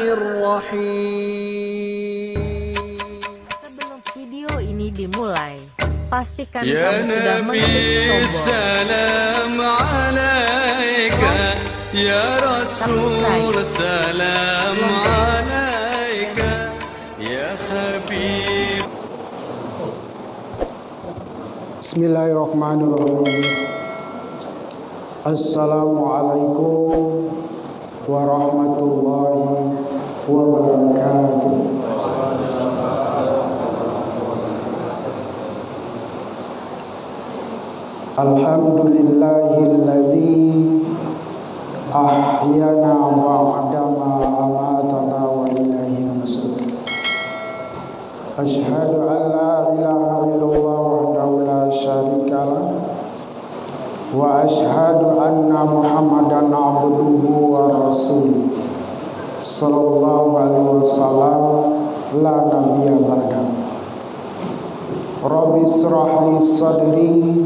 Bismillahirrahmanirrahim. Sebelum video ini dimulai, pastikan kamu sudah mengetik tombol salam alaika ya Rasul, salam alaika ya Habib. Bismillahirrahmanirrahim. Assalamualaikum warahmatullahi wabarakatuh. Alhamdulillahilladzi ahyana ba'dama amatana wa ilaihi nusyur. Asyhadu an la ilaha illallah wahdahu la syarikalah wa asyhadu anna Muhammadan abduhu wa rasuluh sallallahu alaihi wasallam la nabiyya ba'da. Rabbi israh li sadri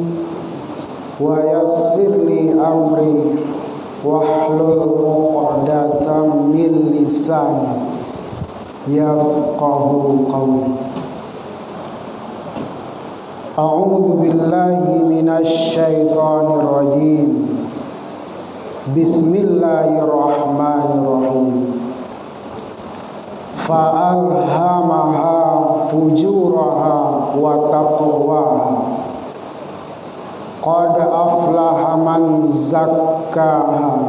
wa yassir li amri wahlul 'uqdatam min lisani yafqahu qawli. A'udzu billahi minasy syaithanir rajim. Bismillahirrahmanirrahim. Fa'alhamaha fujuraha wa taqwaha. Qad aflaha man zakkaha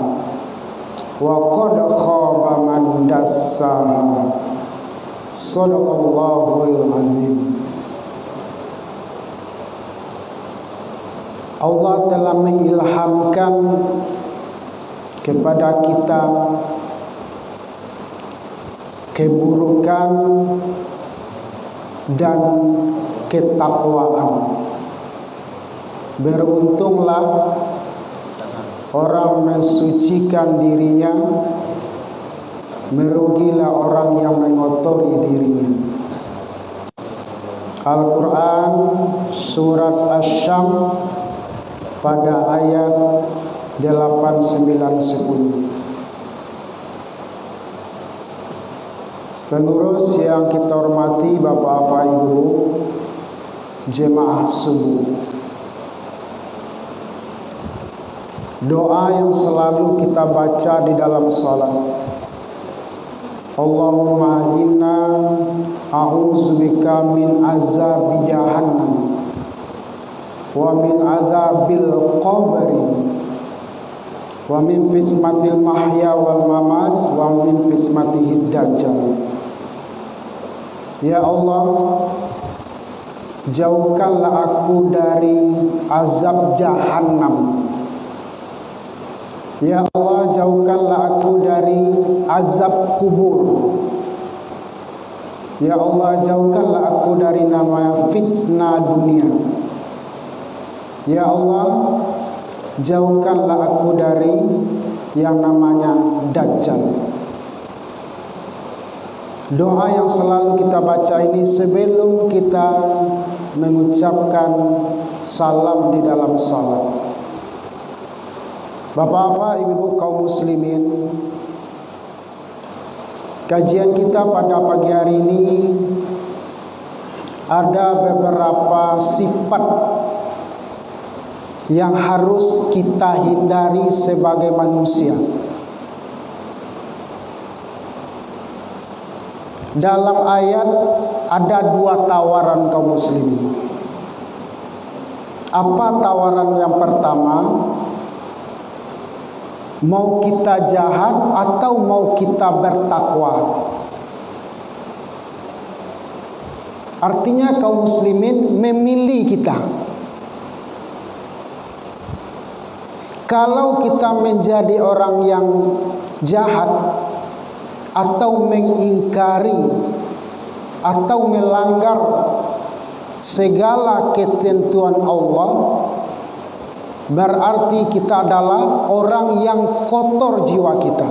wa qad khaba man dassaha. Shadaqallahul azim. Allah telah mengilhamkan kepada kita keburukan dan ketakwaan. Beruntunglah orang mensucikan dirinya, merugilah orang yang mengotori dirinya. Al-Quran surat Asy-Syams pada ayat 8, 9, 10. Pengurus yang kita hormati, Bapak-bapak, Ibu, jemaah subuh. Doa yang selalu kita baca di dalam salat. Allahumma inna a'udzubika min azab jahannam wa min azabil qabri wa min fitnatil mahya wal mamat wa min fitnatid dajjal. Ya Allah, jauhkanlah aku dari azab jahannam. Ya Allah, jauhkanlah aku dari azab kubur. Ya Allah, jauhkanlah aku dari nama fitnah dunia. Ya Allah, jauhkanlah aku dari yang namanya Dajjal. Doa yang selalu kita baca ini sebelum kita mengucapkan salam di dalam salat. Bapak-bapak, ibu-ibu kaum muslimin, kajian kita pada pagi hari ini ada beberapa sifat yang harus kita hindari sebagai manusia. Dalam ayat ada dua tawaran kaum muslimin. Apa tawaran yang pertama? Mau kita jahat atau mau kita bertakwa? Artinya kaum muslimin memilih kita. Kalau kita menjadi orang yang jahat atau mengingkari atau melanggar segala ketentuan Allah, berarti kita adalah orang yang kotor jiwa kita.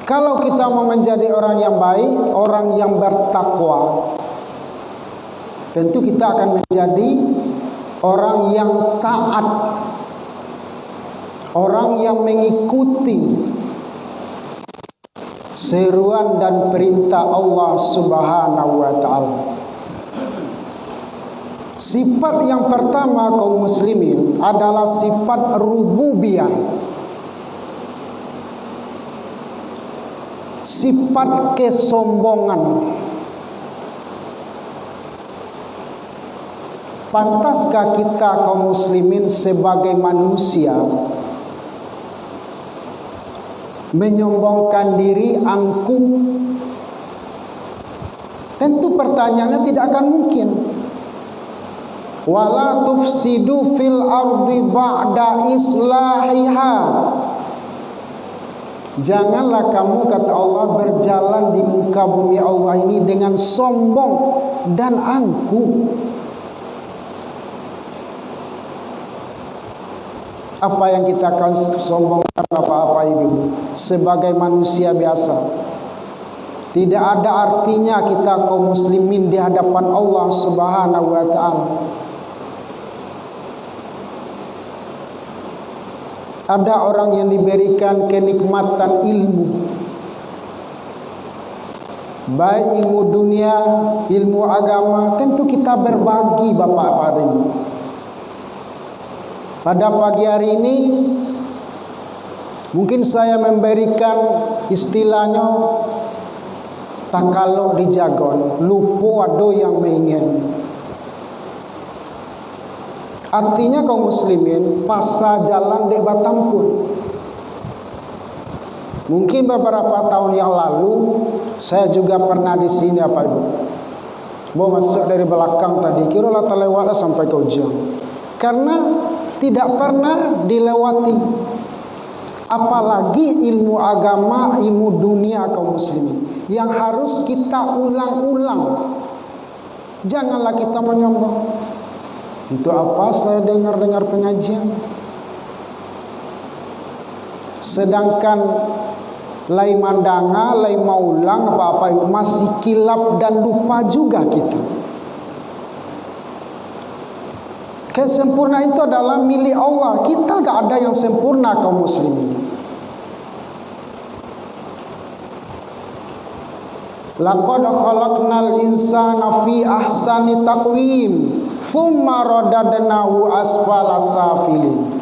Kalau kita mau menjadi orang yang baik, orang yang bertakwa, tentu kita akan menjadi orang yang taat, orang yang mengikuti seruan dan perintah Allah Subhanahu wa taala. Sifat yang pertama kaum muslimin adalah sifat rububiyah. Sifat kesombongan. Pantaskah kita kaum muslimin sebagai manusia menyombongkan diri, angkuh? Tentu pertanyaannya tidak akan mungkin. Wala tufsidu fil ardi ba'da islahiha. Janganlah kamu, kata Allah, berjalan di muka bumi Allah ini dengan sombong dan angkuh. Apa yang kita akan sombongkan apa-apa ini sebagai manusia biasa. Tidak ada artinya kita kaum muslimin di hadapan Allah Subhanahu wa taala. Ada orang yang diberikan kenikmatan ilmu, baik ilmu dunia, ilmu agama, tentu kita berbagi bapak-bapak ini. Pada pagi hari ini mungkin saya memberikan istilahnya takalo di jagon, lupo ado yang mengen. Artinya kaum muslimin pasa jalan dek batampun. Mungkin beberapa tahun yang lalu saya juga pernah di sini apa ibu. Mau masuk dari belakang tadi, kira lah terlewat sampai ke ujung. Karena tidak pernah dilewati. Apalagi ilmu agama, ilmu dunia kaum muslimin yang harus kita ulang-ulang. Janganlah kita menyombong. Untuk apa saya dengar-dengar pengajian? Sedangkan lai mandanga, lai maulang apa-apa masih kilap dan lupa juga kita. Kesempurnaan itu adalah milik Allah. Kita tak ada yang sempurna kaum muslimin. Laqad khalaqnal insana fi ahsani taqwim thumma radadnahu asfala safilin.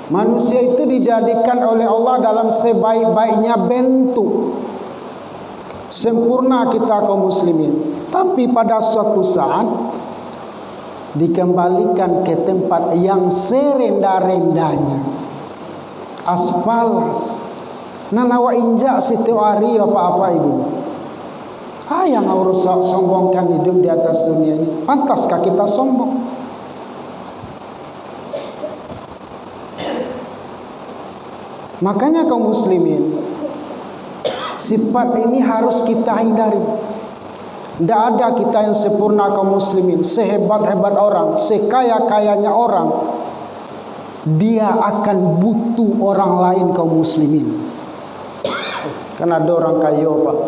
Manusia itu dijadikan oleh Allah dalam sebaik-baiknya bentuk. Sempurna kita kaum muslimin. Tapi pada suatu saat dikembalikan ke tempat yang serendah-rendahnya. Asfalas. Nanawa injak setiap hari apa-apa ibu. Yang harus sombongkan hidup di atas dunia ini. Pantaskah kita sombong? Makanya kaum muslimin, sifat ini harus kita hindari. Tidak ada kita yang sempurna kaum muslimin. Sehebat-hebat orang, sekaya-kayanya orang, dia akan butuh orang lain kaum muslimin. Karena ada orang kaya pak,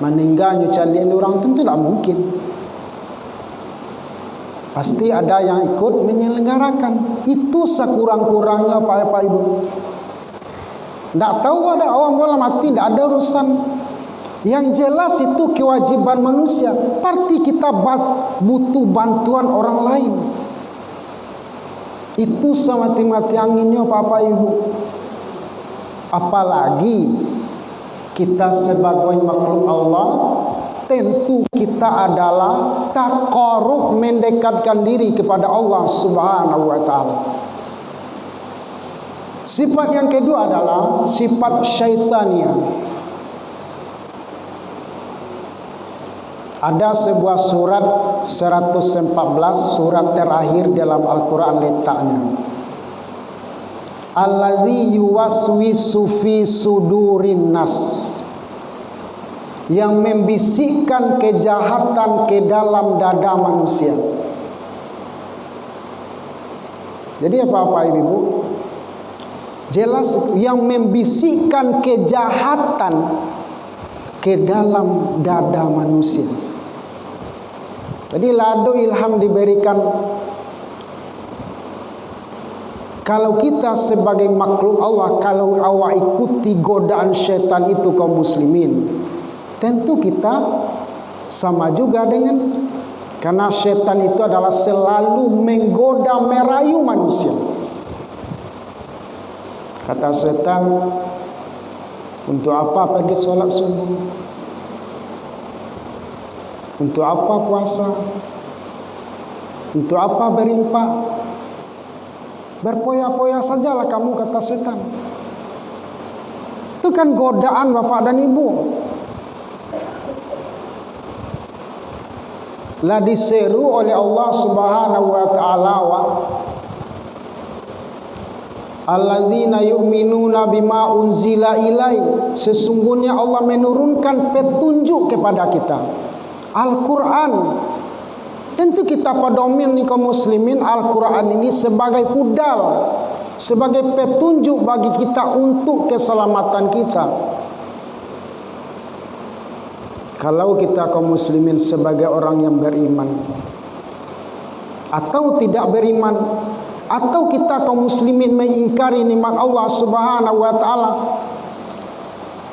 meninggalnya calian orang tentu tidak mungkin. Pasti ada yang ikut menyelenggarakan. Itu sekurang-kurangnya pak ibu. Tidak tahu ada awam bola mati, tidak ada urusan. Yang jelas itu kewajiban manusia. Pasti kita butuh bantuan orang lain. Itu semati-mati anginnya Bapak Ibu. Apalagi kita sebagai makhluk Allah, tentu kita adalah taqarrub, mendekatkan diri kepada Allah Subhanahu wa taala. Sifat yang kedua adalah sifat syaitaniyah. Ada sebuah surat 114, surat terakhir dalam Al-Quran letaknya. Alladzi yuwaswisu fi sudurin nas, yang membisikkan kejahatan ke dalam dada manusia. Jadi apa ibu? Jelas yang membisikkan kejahatan ke dalam dada manusia. Jadi lado ilham diberikan Kalau kita sebagai makhluk Allah, kalau awak ikuti godaan syaitan itu kaum muslimin, tentu kita sama juga dengan, karena syaitan itu adalah selalu menggoda, merayu manusia. Kata syaitan, untuk apa pergi sholat subuh? Untuk apa puasa? Untuk apa berinfak? Berpoya-poya sajalah kamu, kata setan. Itu kan godaan bapak dan ibu. Lah diseru oleh Allah Subhanahu wa taala, alladzina yu'minuna bima unzila ilaih. Sesungguhnya Allah menurunkan petunjuk kepada kita, Al-Quran. Tentu kita pedomin nih kaum muslimin, Al-Quran ini sebagai hudal, sebagai petunjuk bagi kita untuk keselamatan kita. Kalau kita kaum muslimin sebagai orang yang beriman atau tidak beriman, atau kita kaum muslimin mengingkari nikmat Allah Subhanahu wa taala,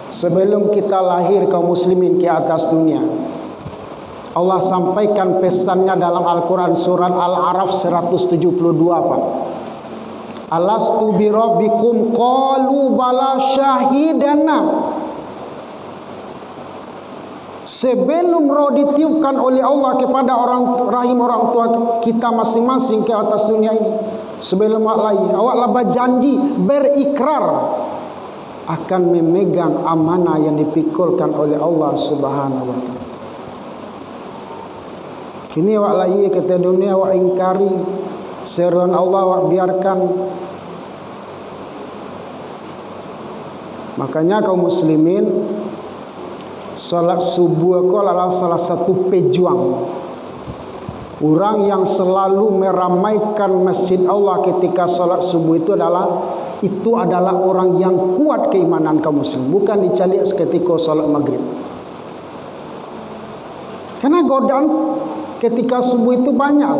sebelum kita lahir kaum muslimin ke atas dunia, Allah sampaikan pesannya dalam Al-Quran surat Al-A'raf 172, Pak. Alastu bi rabbikum qalu bala syahidana. Sebelum roh ditiupkan oleh Allah kepada rahim orang tua kita masing-masing ke atas dunia ini, sebelum awaklah berjanji, berikrar akan memegang amanah yang dipikulkan oleh Allah Subhanahu wa taala. Kini awak lagi kata dunia, awak ingkari seruan Allah, awak biarkan. Makanya kaum muslimin, salat subuh itu adalah salah satu pejuang. Orang yang selalu meramaikan masjid Allah ketika salat subuh itu adalah orang yang kuat keimanan kaum muslim, bukan dicari ketika salat maghrib. Karena godaan ketika subuh itu banyak.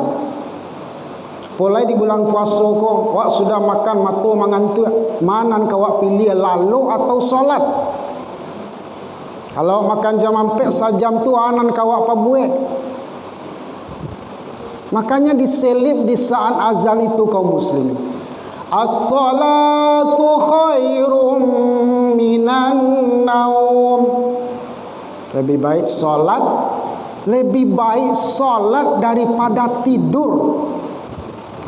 Mulai di bulan puasa kau, wak sudah makan matu mangantu, manan kau wak pilih lalu atau solat. Kalau makan jam 4 sajam tu anan kau wak pabué. Makanya diselip di saat azan itu kaum muslim, as-salatu khairum minan naum. Lebih baik solat daripada tidur.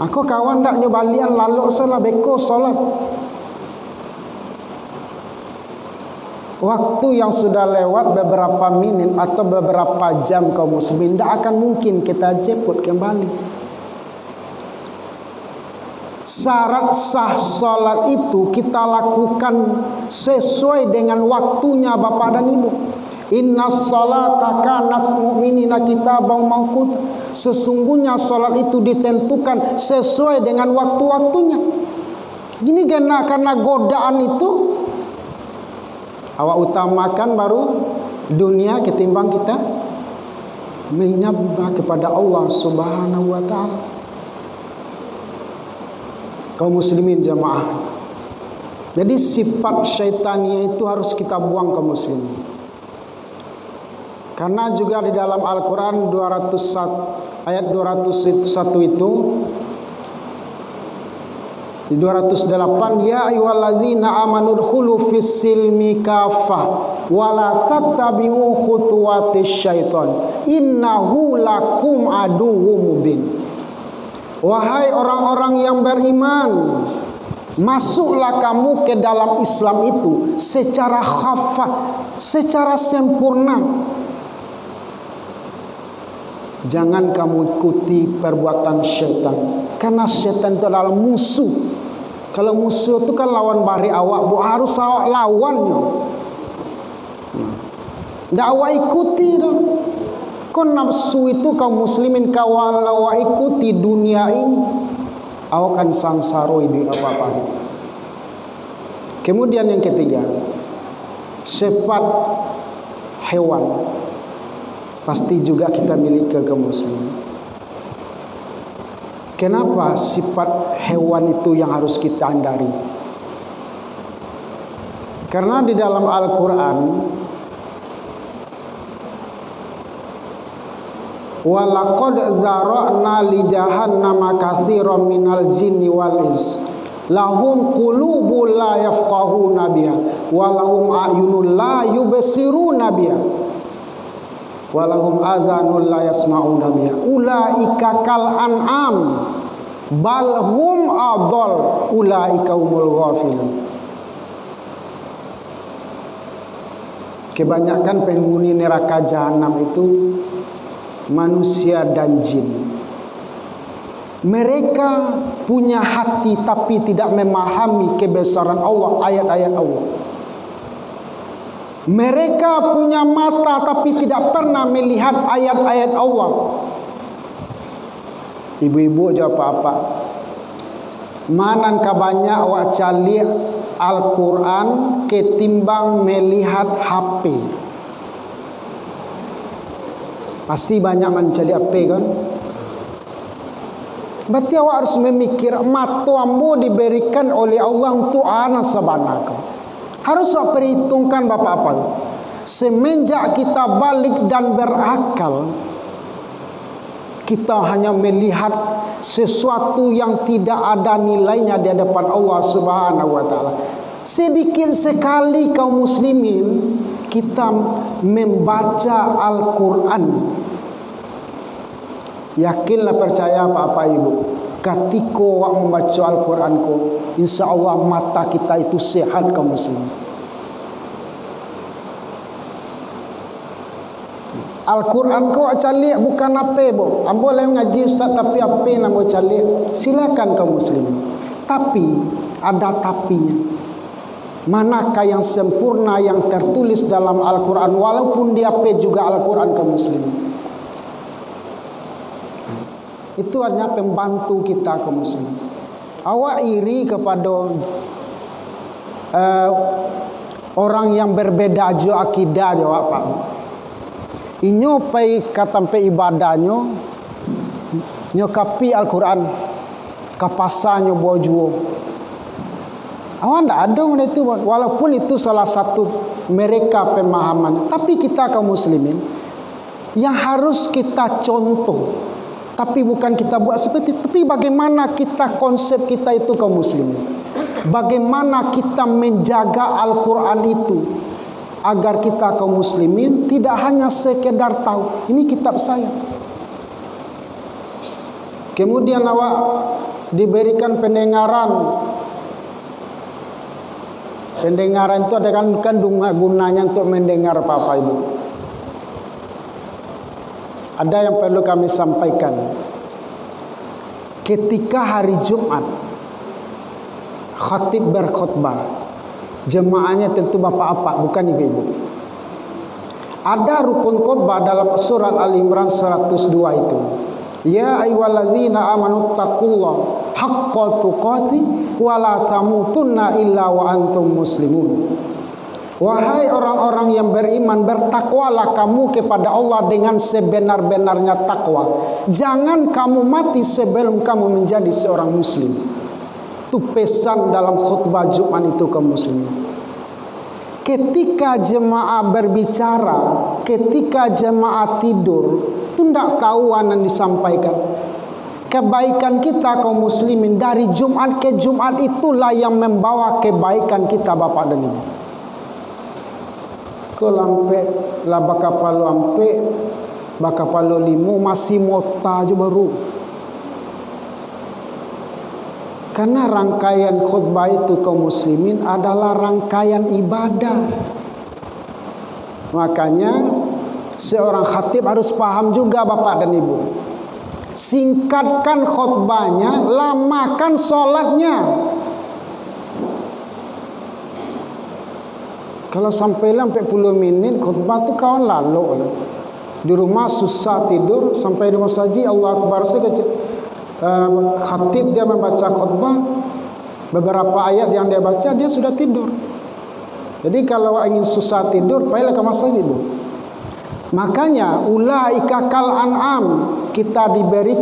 Aku kawan tak nyobalian lalu salah beko solat. Waktu yang sudah lewat beberapa menit atau beberapa jam kaum muslimin, tidak akan mungkin kita jemput kembali. Syarat sah solat itu kita lakukan sesuai dengan waktunya bapak dan ibu. Inna salata kanat mu'minina kitaban mawquta. Sesungguhnya salat itu ditentukan sesuai dengan waktu-waktunya. Ini karena godaan itu awak utamakan baru dunia ketimbang kita menyembah kepada Allah Subhanahu wa taala. Kaum muslimin jamaah. Jadi sifat syaitannya itu harus kita buang kaum muslimin. Karena juga di dalam Al-Quran 201 ayat 201 itu di 208, ya ayyuhalladzina amanu dkhulu fis silmi kafah wa la tattabi'u khutuwatis syaitan innahu lakum aduwwum mubin. Wahai orang-orang yang beriman, masuklah kamu ke dalam Islam itu secara khafah, secara sempurna. Jangan kamu ikuti perbuatan syaitan, karena syaitan itu adalah musuh. Kalau musuh itu kan lawan bari awak, harus awak lawannya. Tidak awak ikuti dah. Kau nafsu itu kaum muslimin kalau awak ikuti dunia ini, awak akan sangsara di apa-apa. Kemudian yang ketiga, sifat hewan pasti juga kita miliki kaum muslim. Kenapa sifat hewan itu yang harus kita hindari? Karena di dalam Al-Quran, walaqad dzara'na li jahannama katsiran minal jinni wal ins lahum qulubun la yafqahuna biha wa lahum a'yunun la yubsiruna biha wa lahum adhanun la yasma'una biha ulaika kal an'am bal hum adall ulaika humul ghafilun. Kebanyakan penghuni neraka jahanam itu manusia dan jin. Mereka punya hati tapi tidak memahami kebesaran Allah, ayat-ayat Allah. Mereka punya mata tapi tidak pernah melihat ayat-ayat Allah. Ibu-ibu jawab apa? Manan banyak awak cari Al-Quran ketimbang melihat HP. Pasti banyak mencari HP kan? Berarti awak harus memikir mata ambo diberikan oleh Allah untuk anak sebanyak. Harus awak perhitungkan bapak-bapak. Semenjak kita balik dan berakal, kita hanya melihat sesuatu yang tidak ada nilainya di hadapan Allah Subhanahu wa taala. Sedikit sekali kaum muslimin kita membaca Al-Quran. Yakinlah, percaya apa-apa ibu, ketika awak membaca Al-Quran ko, insya Allah mata kita itu sehat kaum muslimin. Al-Quran kau calik bukan apa bo. Ambo boleh ngaji ustaz tapi apa nak calik? Silakan kaum muslimin. Tapi ada tapinya. Manakah yang sempurna yang tertulis dalam Al-Quran walaupun dia juga Al-Quran kaum muslimin? Itu hanya pembantu kita kaum muslimin. Awak iri kepada orang yang berbeda jo akidah jo apa? Inyo pai katampe ibadahnya nyokapi Al-Quran kapasannya bojuo. Awak tidak ada benda itu, walaupun itu salah satu mereka pemahaman. Tapi kita kaum muslimin yang harus kita contoh, tapi bukan kita buat seperti itu. Tapi bagaimana kita konsep kita itu kaum muslimin, bagaimana kita menjaga Al-Quran itu agar kita kaum muslimin tidak hanya sekedar tahu ini kitab saya. Kemudian awak diberikan pendengaran. Pendengaran itu ada kandung gunanya untuk mendengar apa-apa ibu. Ada yang perlu kami sampaikan. Ketika hari Jumat khatib berkhutbah, jemaahnya tentu bapak-bapak bukan ibu-ibu. Ada rukun khutbah dalam surat Al-Imran 102 itu. Ya ayyuhalladzina amanu taqullaha haqqa tuqatih wa la tamutunna illa wa antum muslimun. Wahai orang-orang yang beriman, bertakwalah kamu kepada Allah dengan sebenar-benarnya takwa. Jangan kamu mati sebelum kamu menjadi seorang muslim. Itu pesan dalam khutbah Jumat itu kaum muslimin. Ketika jemaah berbicara, ketika jemaah tidur, itu tidak tahu yang disampaikan. Kebaikan kita kaum muslimin dari Jumat ke Jumat itulah yang membawa kebaikan kita bapak dan ibu. Ke lampe lah bakapalo ampe, bakapalo limu masih mota aja baru. Karena rangkaian khutbah itu kaum muslimin adalah rangkaian ibadah. Makanya seorang khatib harus paham juga bapak dan ibu. Singkatkan khutbahnya, lamakan sholatnya. Kalau sampai 40 menit khutbah tu kawan lalu. Di rumah susah tidur, sampai di masjid Allah Akbar sekecil. Khatib dia membaca khutbah, beberapa ayat yang dia baca dia sudah tidur. Jadi kalau ingin susah tidur, pergilah ke masjid ibu. Makanya ulaika kal an'am, kita diberi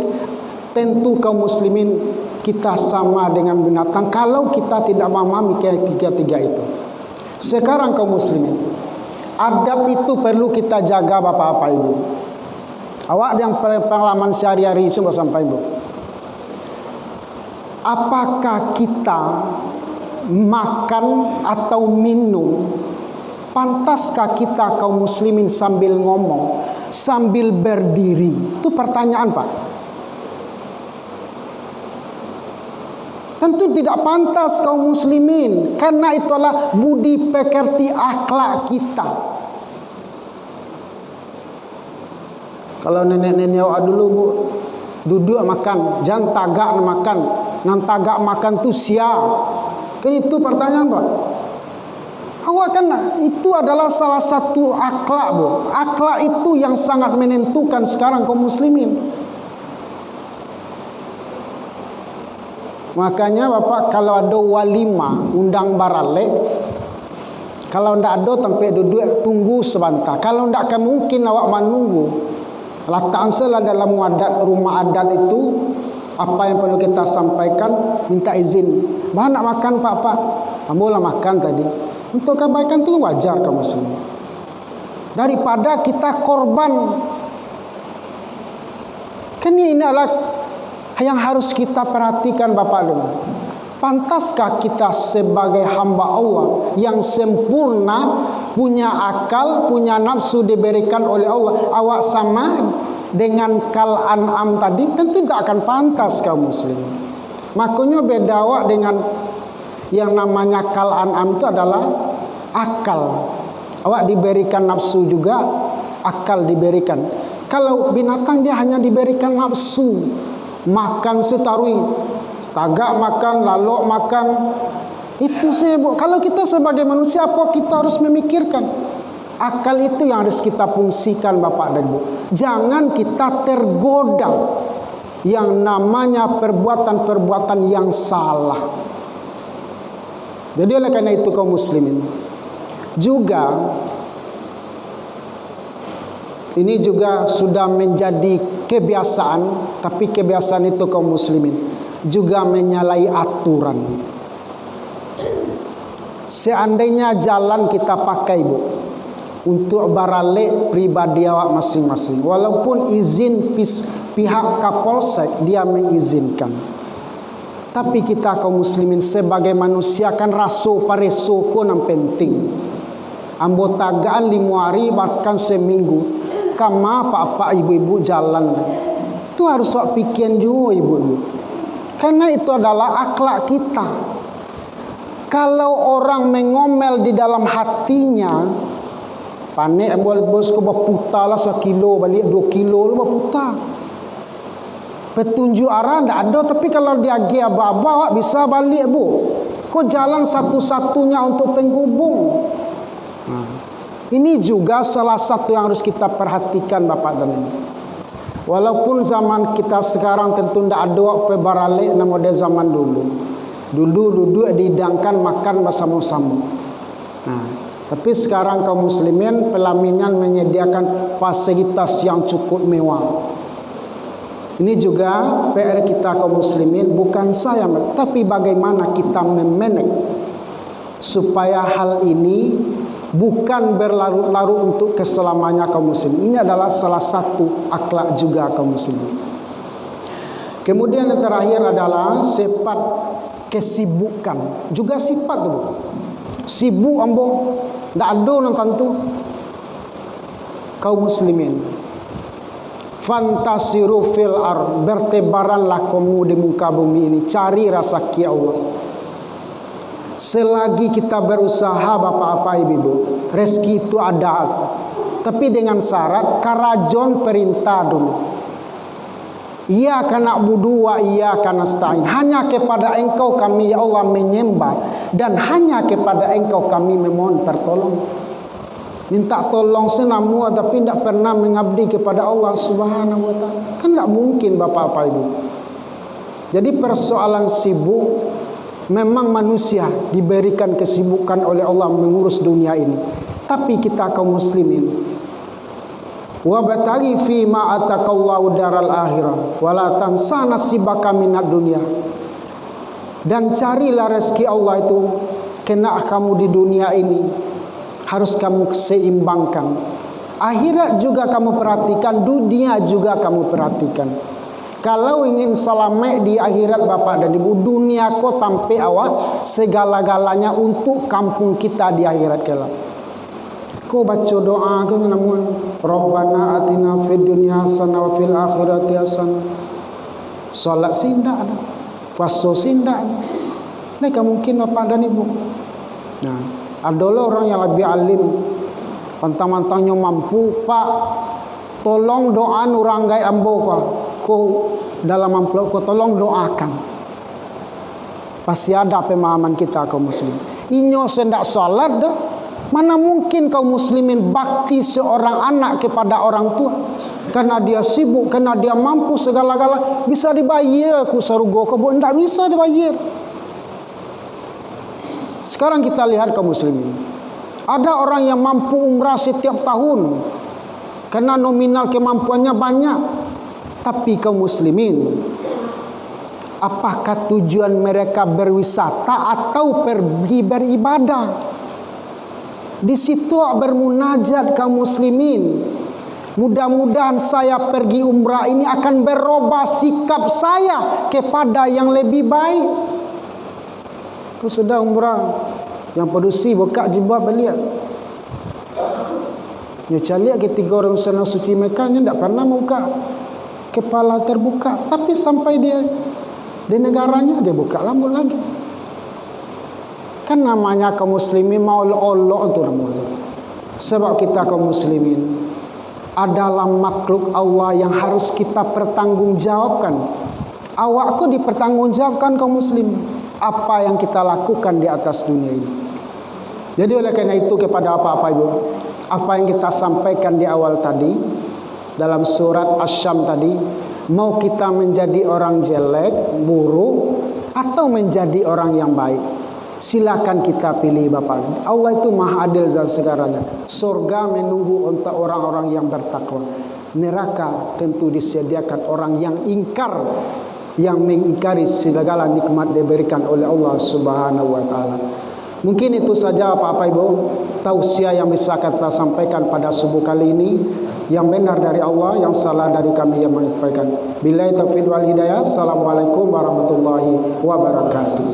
tentu kaum muslimin kita sama dengan binatang kalau kita tidak memahami ketiga-tiga itu. Sekarang kaum muslimin, adab itu perlu kita jaga bapak-bapak ibu. Awak yang pengalaman sehari-hari coba sampai ibu. Apakah kita makan atau minum, pantaskah kita kaum muslimin sambil ngomong, sambil berdiri? Itu pertanyaan Pak. Tentu tidak pantas kaum muslimin, karena itulah budi pekerti akhlak kita. Kalau nenek-nenek awak dulu bu, duduk makan, jangan tagak makan. Nan tagak makan tu sia. Kan itu pertanyaan Pak. Awak kan itu adalah salah satu akhlak bu. Akhlak itu yang sangat menentukan sekarang kaum muslimin. Makanya Bapak kalau ada walimah undang barale, kalau ndak ada tempat duduk tunggu sebentar. Kalau ndak akan mungkin awak menunggu. Letakkan salah dalam rumah adat itu, apa yang perlu kita sampaikan, minta izin. Bahan nak makan Pak, boleh makan tadi. Untuk kebaikan itu wajar kaum muslimin. Daripada kita korban. Kan ini adalah yang harus kita perhatikan Bapak dulu. Pantaskah kita sebagai hamba Allah yang sempurna, punya akal, punya nafsu diberikan oleh Allah, awak sama dengan kal an'am tadi? Tentu tidak akan pantas kaum muslim. Makanya beda awak dengan yang namanya kal an'am itu adalah akal. Awak diberikan nafsu juga, akal diberikan. Kalau binatang dia hanya diberikan nafsu, makan setarui, tagak makan, lalok makan, itu sibuk. Kalau kita sebagai manusia, apa kita harus memikirkan? Akal itu yang harus kita fungsikan Bapak dan Ibu. Jangan kita tergoda yang namanya perbuatan-perbuatan yang salah. Jadi oleh karena itu kaum muslimin, juga ini juga sudah menjadi kebiasaan, tapi kebiasaan itu kaum muslimin juga menyalahi aturan. Seandainya jalan kita pakai bu, untuk barale pribadi awak masing-masing, walaupun izin pihak Kapolsek dia mengizinkan, tapi kita kaum muslimin sebagai manusia kan raso pareso ko yang penting. Ambo tagaan 5 hari bahkan seminggu, kama apa ibu-ibu jalan, itu harus awak pikirin juga ibu-ibu, karena itu adalah akhlak kita. Kalau orang mengomel di dalam hatinya, panik bos ko baputa lah 1 kilo balik 2 kilo lah baputa. Petunjuk arah tidak ada, tapi kalau dia gi aba-aba bisa balik bu. Kok jalan satu-satunya untuk penghubung. Ini juga salah satu yang harus kita perhatikan Bapak dan Ibu. Walaupun zaman kita sekarang tentu tidak ada waktu barale nama dia zaman dulu. Dulu duduk dihidangkan makan bersama-sama. Tapi sekarang kaum muslimin pelaminan menyediakan fasilitas yang cukup mewah. Ini juga PR kita kaum muslimin, bukan saya, tapi bagaimana kita memanage supaya hal ini bukan berlarut-larut untuk keselamanya kaum muslimin. Ini adalah salah satu akhlak juga kaum muslimin. Kemudian yang terakhir adalah sifat kesibukan, juga sifat tu. Sibuk ambo, tak ada orang tentu kaum muslimin. Fantasiru fil ar, bertebaranlah kamu di muka bumi ini, cari rezeki Allah. Selagi kita berusaha bapak-bapak ibu-ibu, rezeki itu ada, tapi dengan syarat karajon perintah dulu. Ia kana budu wa ia kana stain. Hanya kepada engkau kami ya Allah menyembah, dan hanya kepada engkau kami memohon pertolongan. Minta tolong senamu tapi tidak pernah mengabdi kepada Allah Subhanahu wa taala. Kan tidak mungkin bapak-bapak ibu. Jadi persoalan sibuk, memang manusia diberikan kesibukan oleh Allah mengurus dunia ini. Tapi kita kaum muslimin Wabtaghi fi ma atakallahu daral akhirah wala tansa nasibaka minad dunya. Dan carilah rezeki Allah itu kena kamu di dunia ini harus kamu seimbangkan. Akhirat juga kamu perhatikan, dunia juga kamu perhatikan. Kalau ingin selamat di akhirat Bapak dan Ibu, dunia ko tampe awak segala-galanya untuk kampung kita di akhirat kelak. Ko baca doa ke namun Rabbana atina fid dunya hasanah wa fil akhirati hasanah. Salat sindak ada. Puasa sindak ada. Mereka mungkin Bapak dan Ibu. Nah, adalah orang yang lebih alim, pantang-pantangnya mampu, Pak, tolong doa nuranggai ambo ko dalam amplop ko tolong doakan. Pasti ada pemahaman kita kaum muslim. Inyo sendak salat dah. Mana mungkin kaum muslimin bakti seorang anak kepada orang tua karena dia sibuk, karena dia mampu segala-gala bisa dibayar ku sarugo ko ndak bisa dibayar. Sekarang kita lihat kaum muslimin. Ada orang yang mampu umrah setiap tahun karena nominal kemampuannya banyak. Tapi kaum muslimin, apakah tujuan mereka berwisata atau pergi beribadah? Di situ bermunajat kaum muslimin. Mudah-mudahan saya pergi umrah ini akan berubah sikap saya kepada yang lebih baik. Kau sudah umrah, yang produksi buka jubah beliau. Ya cari ketiga orang sana suci Mekah ni tidak pernah buka kepala terbuka, tapi sampai dia di negaranya dia buka rambut lagi. Kan namanya kaum muslimin mau Allah tu namanya. Sebab kita kaum muslimin adalah makhluk Allah yang harus kita pertanggungjawabkan. Awakku dipertanggungjawabkan kaum muslim apa yang kita lakukan di atas dunia ini. Jadi oleh karena itu kepada apa-apa Ibu, apa yang kita sampaikan di awal tadi dalam surat Asy-Syam tadi, mau kita menjadi orang jelek, buruk atau menjadi orang yang baik, silakan kita pilih Bapak. Allah itu maha adil dan segalanya. Surga menunggu untuk orang-orang yang bertakwa. Neraka tentu disediakan orang yang ingkar, yang mengingkari segala nikmat diberikan oleh Allah Subhanahu wa taala. Mungkin itu saja Bapak Ibu tausiah yang bisa kita sampaikan pada subuh kali ini. Yang benar dari Allah, yang salah dari kami yang menyampaikan. Billahi taufiq wal hidayah. Assalamualaikum warahmatullahi wabarakatuh.